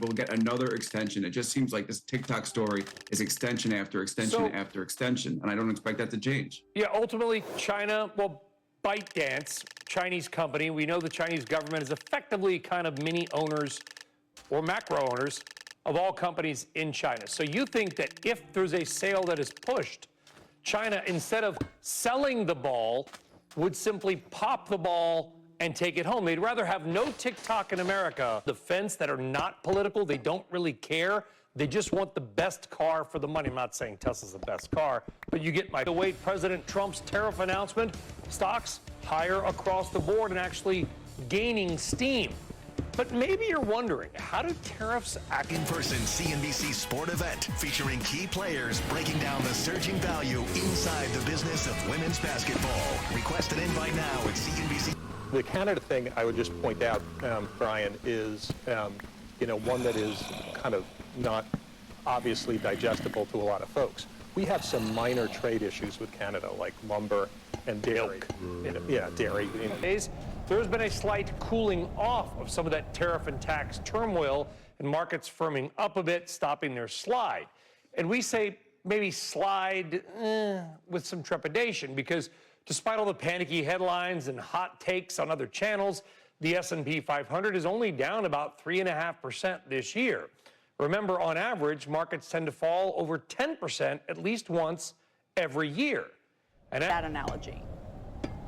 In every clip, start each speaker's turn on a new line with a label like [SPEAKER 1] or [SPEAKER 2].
[SPEAKER 1] we'll get another extension. It just seems like this TikTok story is extension after extension after extension, and I don't expect that to change.
[SPEAKER 2] Yeah, ultimately, China, well, ByteDance, Chinese company, we know the Chinese government is effectively kind of mini owners or macro owners of all companies in China. So you think that if there's a sale that is pushed, China, instead of selling the ball, would simply pop the ball and take it home. They'd rather have no TikTok in America. The fence that are not political, they don't really care. They just want the best car for the money. I'm not saying Tesla's the best car, but you get my way. President Trump's tariff announcement, stocks higher across the board and actually gaining steam. But maybe you're wondering, how do tariffs act?
[SPEAKER 3] In-person CNBC sport event featuring key players breaking down the surging value inside the business of women's basketball. Request an invite now at CNBC.
[SPEAKER 4] The Canada thing I would just point out, Brian, is one that is kind of not obviously digestible to a lot of folks. We have some minor trade issues with Canada, like lumber and dairy. Dairy.
[SPEAKER 2] There's been a slight cooling off of some of that tariff and tax turmoil, and markets firming up a bit, stopping their slide. And we say maybe slide with some trepidation, because despite all the panicky headlines and hot takes on other channels, the S&P 500 is only down about 3.5% this year. Remember, on average, markets tend to fall over 10% at least once every year. And
[SPEAKER 5] that analogy.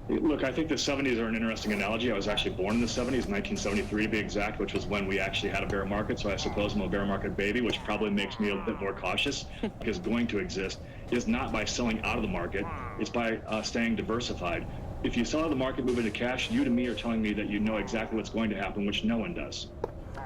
[SPEAKER 6] Look, I think the 70s are an interesting analogy. I was actually born in the 70s, 1973 to be exact, which was when we actually had a bear market. So I suppose I'm a bear market baby, which probably makes me a bit more cautious, because going to exist is not by selling out of the market, it's by staying diversified. If you saw the market move into cash, you to me are telling me that you know exactly what's going to happen, which no one does.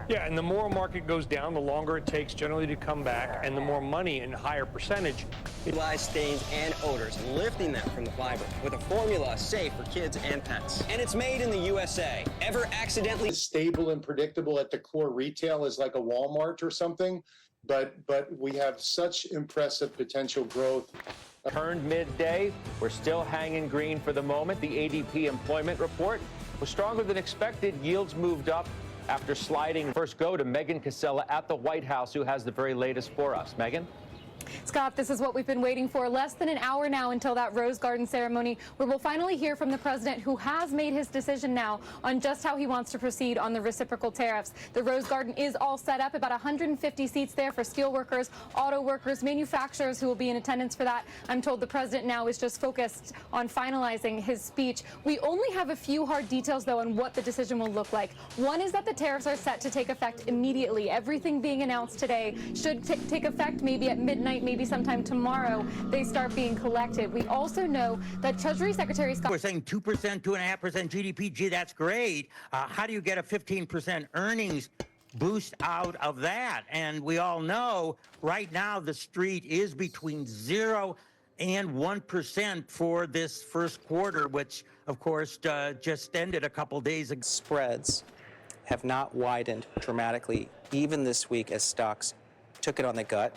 [SPEAKER 2] Yeah, and the more a market goes down, the longer it takes generally to come back, and the more money and higher percentage.
[SPEAKER 7] Utilize stains and odors, lifting them from the fiber with a formula safe for kids and pets. And it's made in the USA. Ever accidentally
[SPEAKER 8] stable and predictable at the core retail is like a Walmart or something, but we have such impressive potential growth.
[SPEAKER 9] Turned midday. We're still hanging green for the moment. The ADP employment report was stronger than expected. Yields moved up after sliding. First go to Megan Casella at the White House, who has the very latest for us. Megan?
[SPEAKER 10] Scott, this is what we've been waiting for. Less than an hour now until that Rose Garden ceremony, where we'll finally hear from the president, who has made his decision now on just how he wants to proceed on the reciprocal tariffs. The Rose Garden is all set up, about 150 seats there for steel workers, auto workers, manufacturers who will be in attendance for that. I'm told the president now is just focused on finalizing his speech. We only have a few hard details, though, on what the decision will look like. One is that the tariffs are set to take effect immediately. Everything being announced today should take effect maybe at midnight, maybe sometime tomorrow. They start being collected. We also know that Treasury Secretary Scott...
[SPEAKER 11] We're saying 2%, 2.5% GDP. Gee, that's great. How do you get a 15% earnings boost out of that? And we all know right now the street is between 0 and 1% for this first quarter, which, of course, just ended a couple days ago.
[SPEAKER 7] Spreads have not widened dramatically, even this week, as stocks took it on the gut.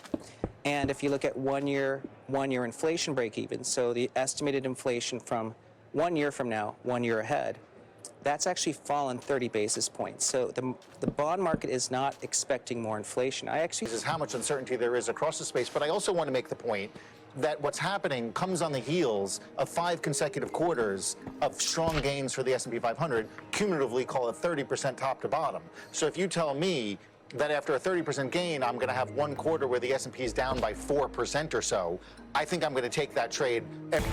[SPEAKER 7] And if you look at one-year inflation break-even, so the estimated inflation from 1 year from now, 1 year ahead, that's actually fallen 30 basis points. So the bond market is not expecting more inflation.
[SPEAKER 12] This is how much uncertainty there is across the space, but I also want to make the point that what's happening comes on the heels of 5 consecutive quarters of strong gains for the S&P 500, cumulatively call it 30% top to bottom. So if you tell me that after a 30% gain, I'm going to have 1 quarter where the S&P is down by 4% or so, I think I'm going to take that trade every